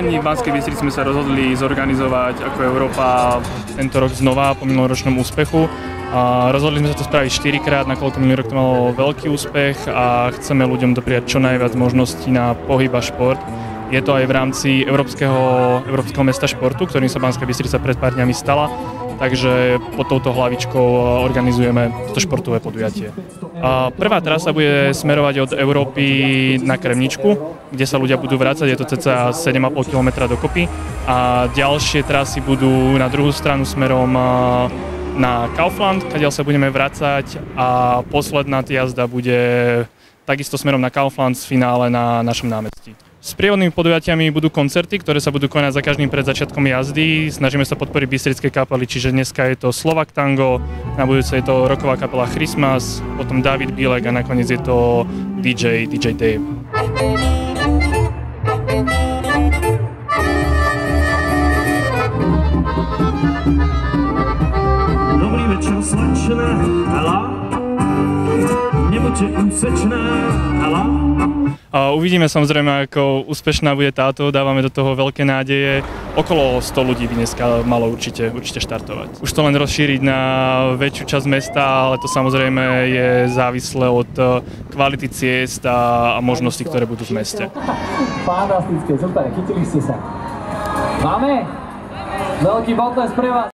V Banskej Bystrici sme sa rozhodli zorganizovať ako Európa tento rok znova po minuloročnom úspechu. Rozhodli sme sa to spraviť 4-krát, nakoľko minulý rok to malo veľký úspech a chceme ľuďom dopriať čo najviac možností na pohyb a šport. Je to aj v rámci Európskeho mesta športu, ktorým sa Banská Bystrica pred pár dňami stala. Takže pod touto hlavičkou organizujeme toto športové podujatie. Prvá trasa bude smerovať od Európy na Kremničku, kde sa ľudia budú vracať, je to cca 7,5 km dokopy. A ďalšie trasy budú na druhú stranu smerom na Kaufland, kadiaľ sa budeme vracať, a posledná jazda bude takisto smerom na Kaufland z finále na našom námestí. S sprievodnými podujatiami budú koncerty, ktoré sa budú konať za každým pred začiatkom jazdy. Snažíme sa podporiť bystrické kapely, čiže dneska je to Slovak Tango, na budúce je to rocková kapela Christmas, potom David Bílek a nakoniec je to DJ Dave. Dobrý večer, slečna, halá, nebuďte úsečná, halá. Uvidíme samozrejme, ako úspešná bude táto, dávame do toho veľké nádeje. Okolo 100 ľudí by dneska malo určite štartovať. Už to len rozšíriť na väčšiu časť mesta, ale to samozrejme je závislé od kvality ciest a možností, ktoré budú v meste. Fantastické, super, chytili ste sa. Máme veľký potles pre vás.